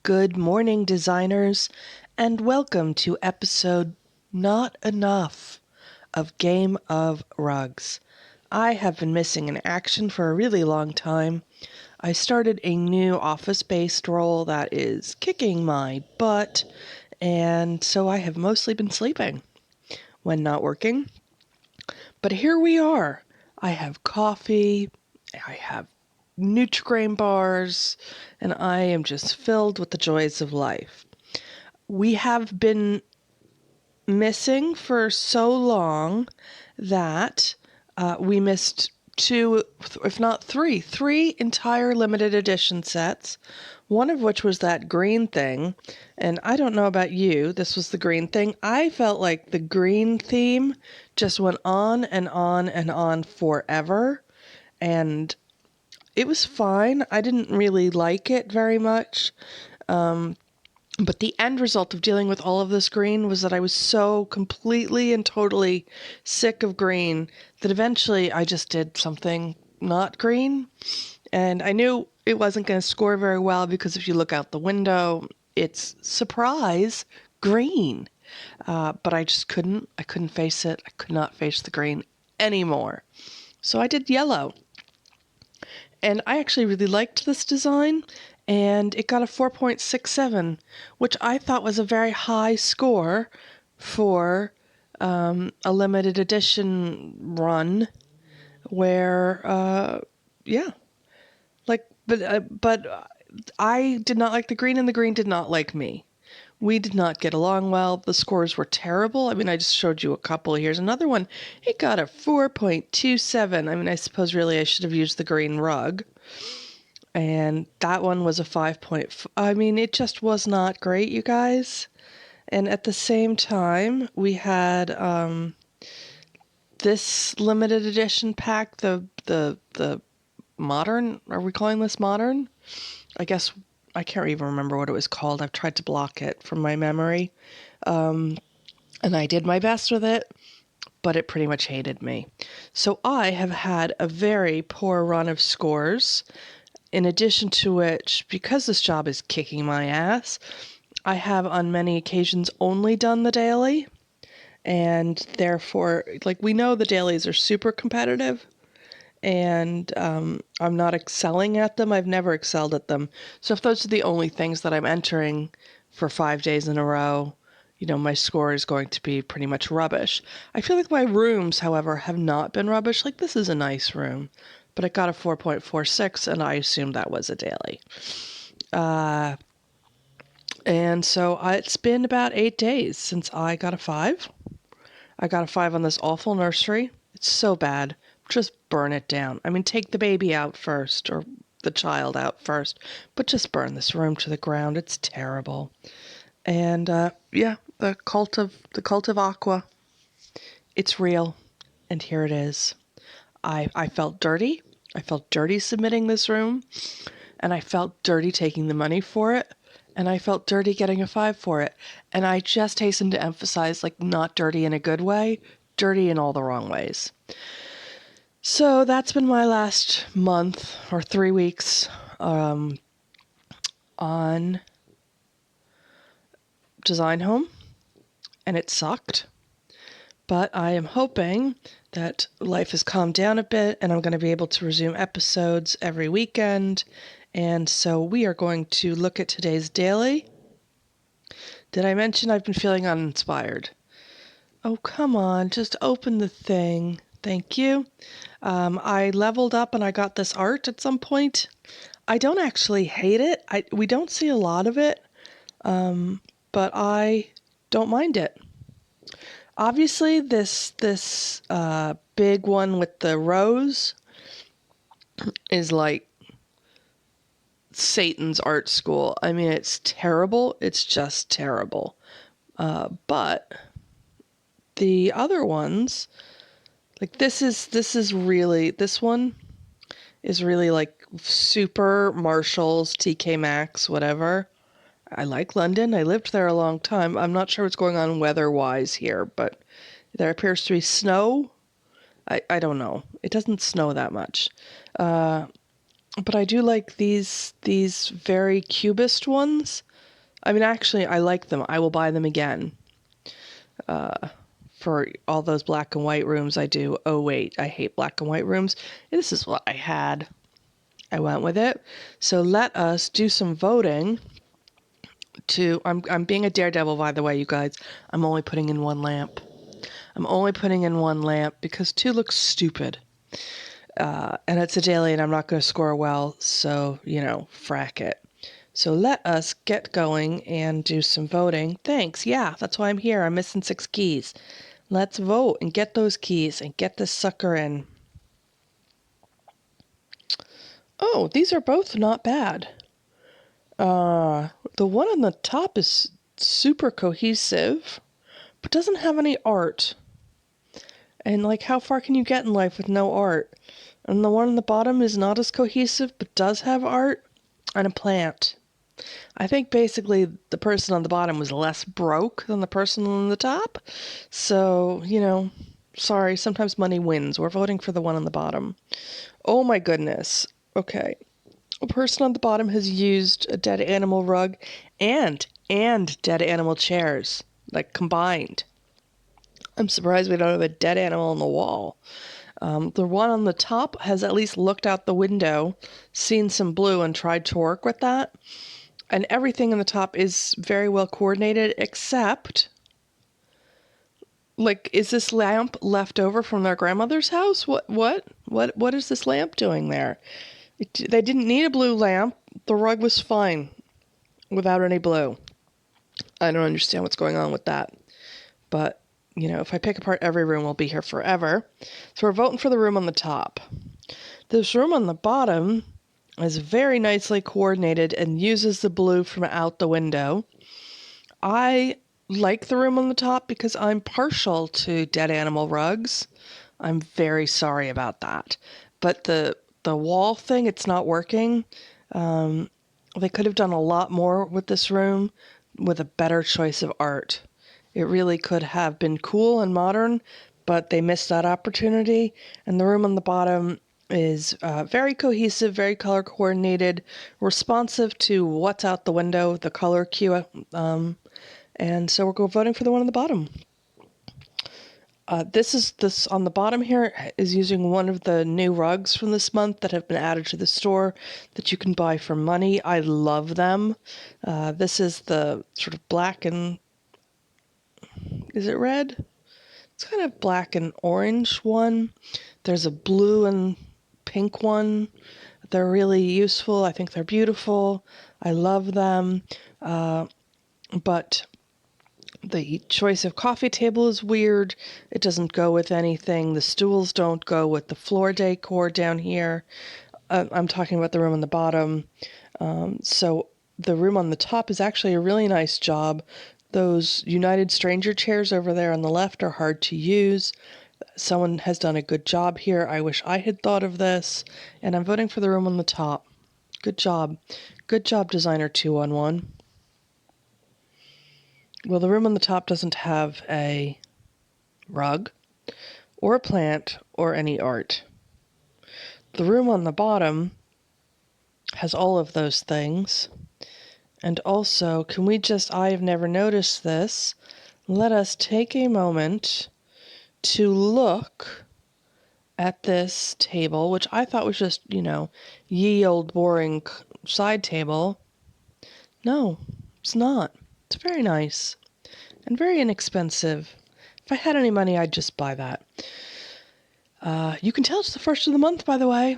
Good morning, designers, and welcome to episode Not Enough of Game of Rugs. I have been missing in action for a really long time. I started a new office-based role that is kicking my butt, and so I have mostly been sleeping when not working. But here we are. I have coffee, I have Nutri-Grain bars, and I am just filled with the joys of life. We have been missing for so long that we missed two, if not three entire limited edition sets, one of which was that green thing. And I don't know about you, this was the green thing. I felt like the green theme just went on and on and on forever. And it was fine. I didn't really like it very much. But the end result of dealing with all of this green was that I was so completely and totally sick of green that eventually I just did something not green. And I knew it wasn't going to score very well because if you look out the window, it's surprise green. But I just couldn't. I couldn't face it. I could not face the green anymore. So I did yellow. And I actually really liked this design, and it got a 4.67, which I thought was a very high score for a limited edition run where, yeah, but I did not like the green, and the green did not like me. We did not get along well. The scores were terrible. I mean, I just showed you a couple. Here's another one. It got a 4.27. I mean, I suppose really I should have used the green rug. And that one was a 5. I mean, it just was not great, you guys. And at the same time, we had this limited edition pack, the modern. Are we calling this modern? I guess I can't even remember what it was called. I've tried to block it from my memory. And I did my best with it, but it pretty much hated me. So I have had a very poor run of scores. In addition to which, because this job is kicking my ass, I have on many occasions only done the daily. And therefore, like, we know the dailies are super competitive. And I'm not excelling at them. I've never excelled at them. So if those are the only things that I'm entering for 5 days in a row, you know, my score is going to be pretty much rubbish. I feel like my rooms, however, have not been rubbish. Like, this is a nice room, but it got a 4.46, and I assumed that was a daily. And so it's been about 8 days since I got a 5. I got a 5 on this awful nursery. It's so bad. Just burn it down. I mean, take the baby out first, or the child out first, but just burn this room to the ground. It's terrible. And yeah, the cult of Aqua. It's real, and here it is. I felt dirty. I felt dirty submitting this room, and I felt dirty taking the money for it, and I felt dirty getting a 5 for it. And I just hasten to emphasize, like, not dirty in a good way, dirty in all the wrong ways. So that's been my last month or 3 weeks on Design Home, and it sucked. But I am hoping that life has calmed down a bit and I'm going to be able to resume episodes every weekend. And so we are going to look at today's daily. Did I mention I've been feeling uninspired? Oh, come on, just open the thing. Thank you. I leveled up and I got this art at some point. I don't actually hate it. We don't see a lot of it, but I don't mind it. Obviously, this big one with the rose is like Satan's art school. I mean, it's terrible. It's just terrible. But the other ones, like this one is really like super Marshalls, TK Maxx, whatever. I like London. I lived there a long time. I'm not sure what's going on weather-wise here, but there appears to be snow. I don't know. It doesn't snow that much. But I do like these very cubist ones. I mean, actually, I like them. I will buy them again. For all those black and white rooms I do. Oh, wait, I hate black and white rooms. This is what I had. I went with it. So let us do some voting to... I'm being a daredevil, by the way, you guys. I'm only putting in one lamp. I'm only putting in one lamp because two looks stupid. And it's a daily and I'm not going to score well, so, frack it. So let us get going and do some voting. Thanks. Yeah, that's why I'm here. I'm missing 6 keys. Let's vote and get those keys and get this sucker in. Oh, these are both not bad. The one on the top is super cohesive, but doesn't have any art. And, how far can you get in life with no art? And the one on the bottom is not as cohesive, but does have art and a plant. I think basically the person on the bottom was less broke than the person on the top. So, sorry, sometimes money wins. We're voting for the one on the bottom. Oh my goodness. Okay. A person on the bottom has used a dead animal rug and dead animal chairs, combined. I'm surprised we don't have a dead animal on the wall. The one on the top has at least looked out the window, seen some blue, and tried to work with that. And everything in the top is very well coordinated, except, is this lamp left over from their grandmother's house? What is this lamp doing there? They didn't need a blue lamp. The rug was fine without any blue. I don't understand what's going on with that. But, if I pick apart every room, we'll be here forever. So we're voting for the room on the top. This room on the bottom is very nicely coordinated and uses the blue from out the window. I like the room on the top because I'm partial to dead animal rugs. I'm very sorry about that. But the wall thing, it's not working. They could have done a lot more with this room with a better choice of art. It really could have been cool and modern, but they missed that opportunity. And the room on the bottom is very cohesive, very color coordinated, responsive to what's out the window, the color cue. And so we're voting for the one on the bottom. This on the bottom here is using one of the new rugs from this month that have been added to the store that you can buy for money. I love them. This is the sort of black and... Is it red? It's kind of black and orange one. There's a blue and pink one. They're really useful. I think they're beautiful. I love them. But the choice of coffee table is weird. It doesn't go with anything. The stools don't go with the floor decor down here. I'm talking about the room on the bottom. So the room on the top is actually a really nice job. Those United Stranger chairs over there on the left are hard to use. Someone has done a good job here. I wish I had thought of this. And I'm voting for the room on the top. Good job. Good job, Designer 211. Well, the room on the top doesn't have a rug or a plant or any art. The room on the bottom has all of those things. And also, can we I have never noticed this, let us take a moment to look at this table, which I thought was just, ye old boring side table. No, it's not. It's very nice and very inexpensive. If I had any money, I'd just buy that. You can tell it's the first of the month, by the way.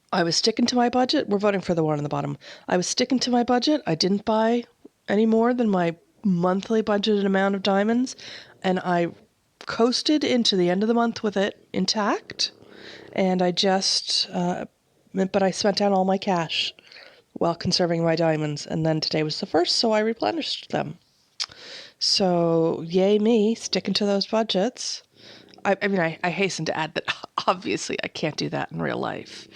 I was sticking to my budget. We're voting for the one on the bottom. I was sticking to my budget. I didn't buy any more than my monthly budgeted amount of diamonds, and I coasted into the end of the month with it intact, and but I spent down all my cash while conserving my diamonds, and then today was the first, so I replenished them. So, yay me, sticking to those budgets. I hasten to add that obviously I can't do that in real life.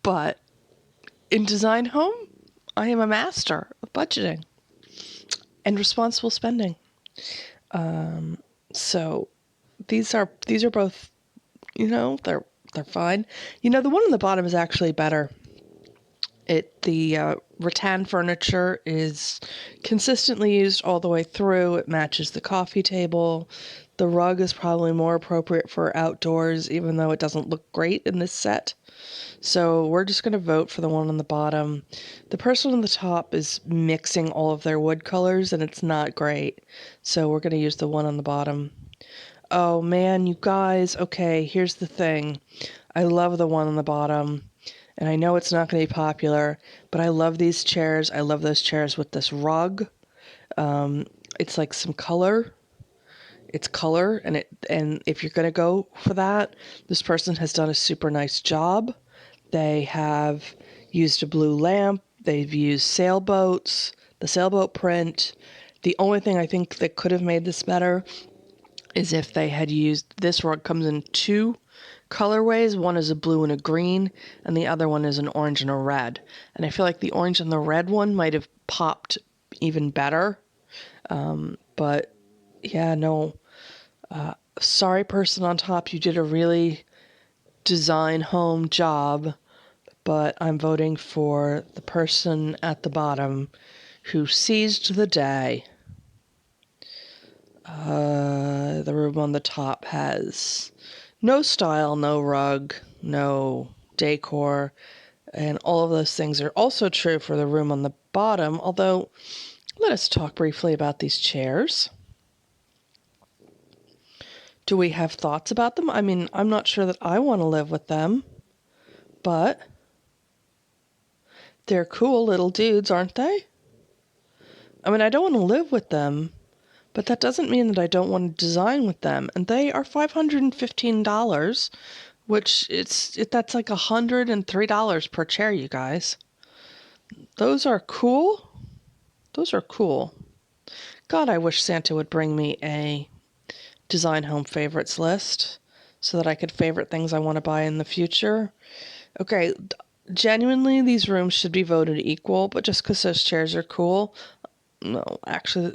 But in Design Home, I am a master of budgeting and responsible spending. So these are both, they're fine. The one on the bottom is actually better. The rattan furniture is consistently used all the way through. It matches the coffee table. The rug is probably more appropriate for outdoors, even though it doesn't look great in this set. So we're just going to vote for the one on the bottom. The person on the top is mixing all of their wood colors, and it's not great. So we're going to use the one on the bottom. Oh man, you guys. Okay, here's the thing. I love the one on the bottom. And I know it's not going to be popular, but I love these chairs. I love those chairs with this rug. It's like some color. It's color, and if you're going to go for that, this person has done a super nice job. They have used a blue lamp. They've used sailboats, the sailboat print. The only thing I think that could have made this better is if they had used, this rug comes in two colorways. One is a blue and a green, and the other one is an orange and a red. And I feel like the orange and the red one might have popped even better. But yeah, no. Sorry, person on top, you did a really design home job, but I'm voting for the person at the bottom who seized the day. The room on the top has no style, no rug, no decor, and all of those things are also true for the room on the bottom, although let us talk briefly about these chairs. Do we have thoughts about them? I mean, I'm not sure that I want to live with them, but they're cool little dudes, aren't they? I mean, I don't want to live with them, but that doesn't mean that I don't want to design with them. And they are $515, which that's like $103 per chair, you guys. Those are cool. Those are cool. God, I wish Santa would bring me a design home favorites list so that I could favorite things I want to buy in the future. Okay, genuinely, these rooms should be voted equal, but just because those chairs are cool, no, actually,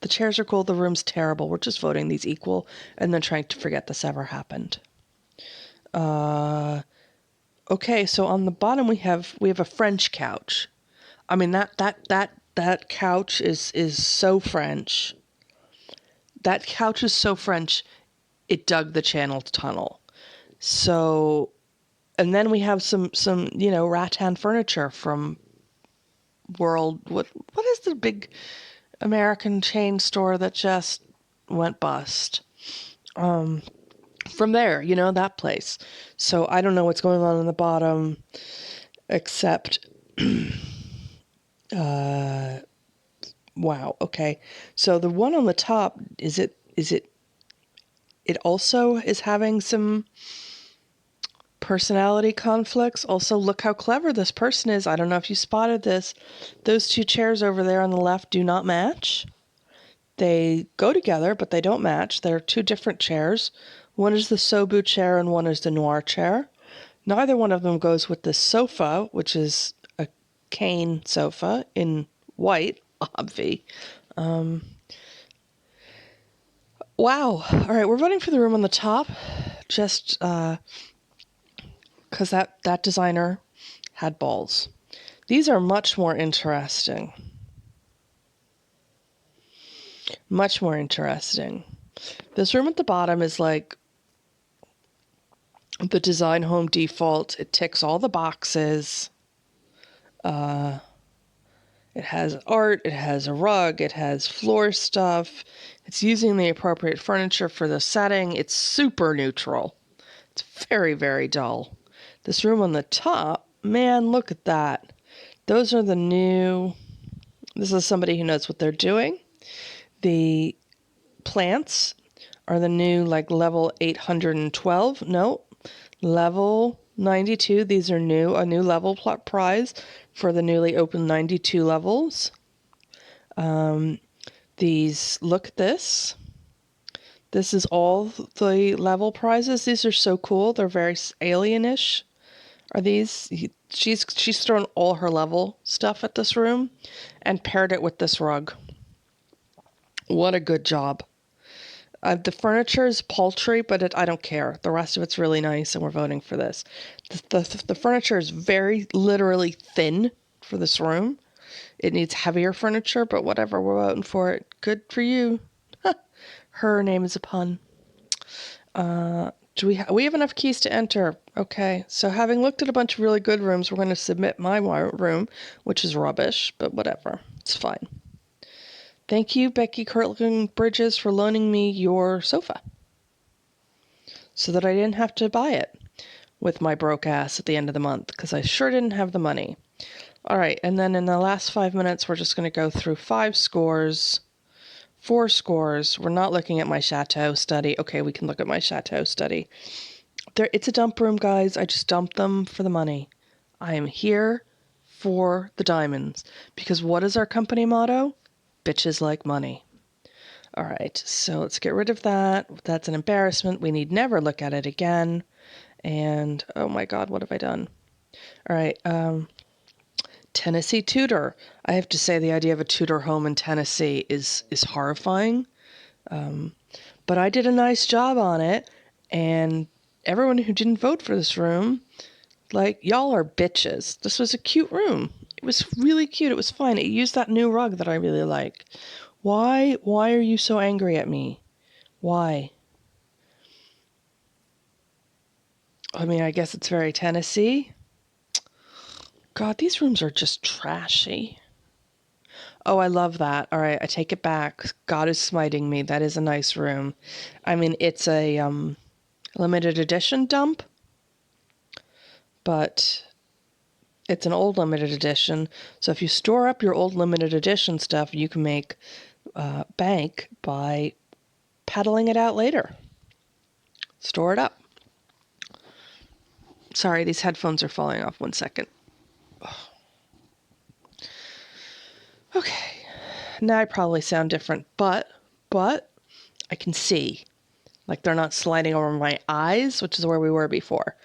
the chairs are cool, the room's terrible. We're just voting these equal and then trying to forget this ever happened. Okay, so on the bottom we have a French couch. I mean that couch is so French. That couch is so French. It dug the Channel Tunnel. So, and then we have some rattan furniture from what is the big American chain store that just went bust? From there, that place. So I don't know what's going on the bottom, except, wow, okay. So the one on the top, it also is having some personality conflicts. Also, look how clever this person is. I don't know if you spotted this. Those two chairs over there on the left do not match. They go together, but they don't match. They're two different chairs. One is the Sobu chair and one is the Noir chair. Neither one of them goes with the sofa, which is a cane sofa in white, obvi. Wow. All right, we're voting for the room on the top, just because that designer had balls. These are much more interesting. Much more interesting. This room at the bottom is like the design home default. It ticks all the boxes. It has art, it has a rug, it has floor stuff. It's using the appropriate furniture for the setting. It's super neutral. It's very, very dull. This room on the top, man, look at that. Those are the new, this is somebody who knows what they're doing. The plants are the new, like, level 812. No, level 92. These are a new level prize for the newly opened 92 levels. Look at this. This is all the level prizes. These are so cool. They're very alienish. Are these? She's thrown all her level stuff at this room and paired it with this rug. What a good job. The furniture is paltry, but I don't care. The rest of it's really nice, and we're voting for this. The furniture is very literally thin for this room. It needs heavier furniture, but whatever, we're voting for it. Good for you. Her name is a pun. We have enough keys to enter? Okay, so having looked at a bunch of really good rooms, we're going to submit my room, which is rubbish, but whatever. It's fine. Thank you, Becky Kirtland Bridges, for loaning me your sofa so that I didn't have to buy it with my broke ass at the end of the month, because I sure didn't have the money. All right, and then in the last 5 minutes, we're just going to go through 5 scores, 4 scores. We're not looking at my chateau study. Okay, we can look at my chateau study. It's a dump room, guys. I just dumped them for the money. I am here for the diamonds, because what is our company motto? Bitches like money. All right, so let's get rid of that. That's an embarrassment. We need never look at it again. And, oh my God, what have I done? All right, Tennessee Tudor. I have to say the idea of a Tudor home in Tennessee is horrifying. But I did a nice job on it, and everyone who didn't vote for this room, like, y'all are bitches. This was a cute room. It was really cute. It was fine. It used that new rug that I really like. Why are you so angry at me? Why? I mean, I guess it's very Tennessee. God, these rooms are just trashy. Oh, I love that. All right, I take it back. God is smiting me. That is a nice room. I mean, it's a limited edition dump, but it's an old limited edition. So if you store up your old limited edition stuff, you can make bank by peddling it out later. Store it up. Sorry, these headphones are falling off. 1 second. Okay. Now I probably sound different, but I can see. Like they're not sliding over my eyes, which is where we were before.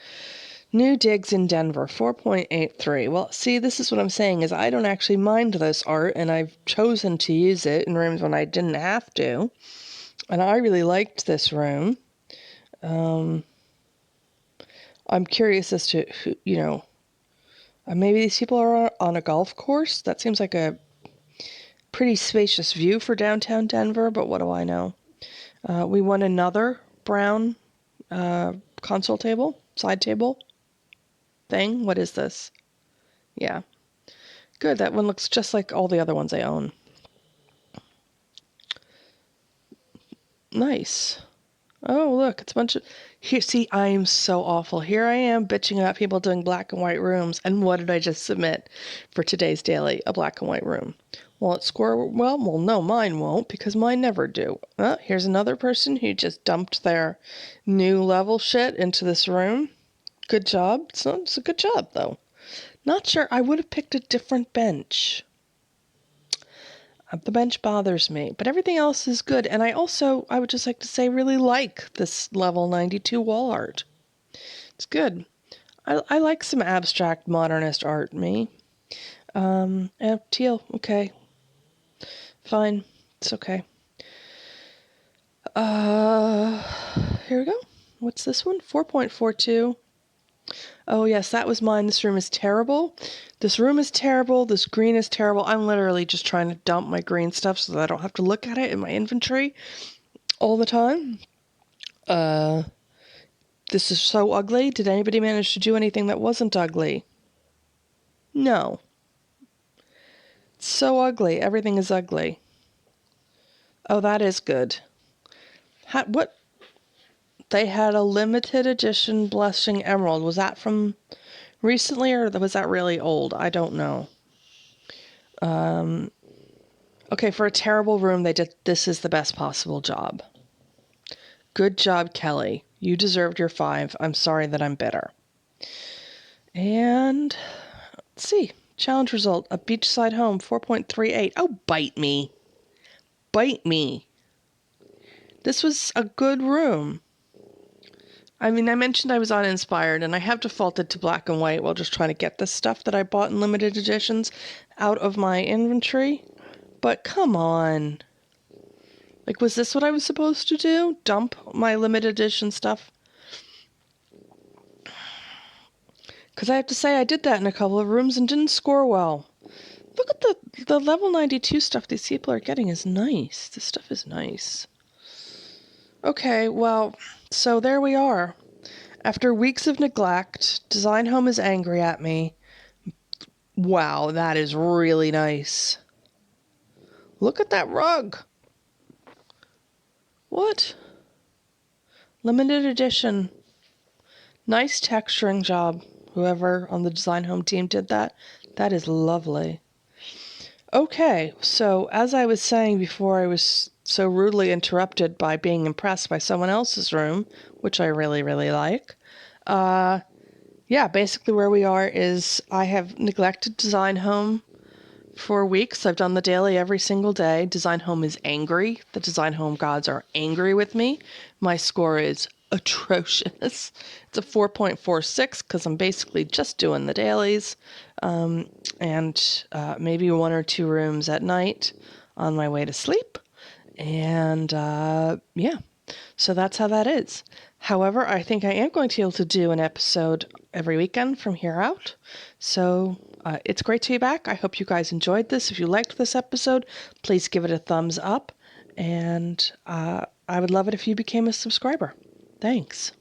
New digs in Denver, 4.83. Well, see, this is what I'm saying, is I don't actually mind this art, and I've chosen to use it in rooms when I didn't have to. And I really liked this room. I'm curious as to who, maybe these people are on a golf course. That seems like a pretty spacious view for downtown Denver, but what do I know? We won another brown console table, side table thing. What is this? Yeah. Good. That one looks just like all the other ones I own. Nice. Oh, look, it's a bunch of... Here, see, I am so awful. Here I am bitching about people doing black and white rooms, and what did I just submit for today's daily? A black and white room. Will it score well? Well, no, mine won't, because mine never do. Here's another person who just dumped their new level shit into this room. Good job. It's a good job, though. Not sure. I would have picked a different bench. The bench bothers me, but everything else is good. And I would just like to say, really like this level 92 wall art. It's good. I like some abstract modernist art, me. Teal, okay. Fine. It's okay. Here we go. What's this one? 4.42. Oh, yes, that was mine. This room is terrible. This room is terrible. This green is terrible. I'm literally just trying to dump my green stuff so that I don't have to look at it in my inventory all the time. This is so ugly. Did anybody manage to do anything that wasn't ugly? No. It's so ugly. Everything is ugly. Oh, that is good. What? They had a limited edition Blushing Emerald. Was that from recently, or was that really old? I don't know. Okay, for a terrible room, this is the best possible job. Good job, Kelly. You deserved your 5. I'm sorry that I'm bitter. And let's see. Challenge result, a beachside home, 4.38. Oh, bite me. Bite me. This was a good room. I mean, I mentioned I was uninspired, and I have defaulted to black and white while just trying to get the stuff that I bought in limited editions out of my inventory. But come on. Like, was this what I was supposed to do? Dump my limited edition stuff? Because I have to say, I did that in a couple of rooms and didn't score well. Look at the level 92 stuff these people are getting is nice. This stuff is nice. Okay, well, so there we are. After weeks of neglect, Design Home is angry at me. Wow, that is really nice. Look at that rug. What? Limited edition. Nice texturing job. Whoever on the Design Home team did that. That is lovely. Okay, so as I was saying before, I was so rudely interrupted by being impressed by someone else's room, which I really, really like. Yeah, basically where we are is I have neglected Design Home for weeks. I've done the daily every single day. Design Home is angry. The Design Home gods are angry with me. My score is atrocious. It's a 4.46 because I'm basically just doing the dailies and maybe one or two rooms at night on my way to sleep. And yeah, so that's how that is. However, I think I am going to be able to do an episode every weekend from here out. So it's great to be back. I hope you guys enjoyed this. If you liked this episode, please give it a thumbs up. And I would love it if you became a subscriber. Thanks.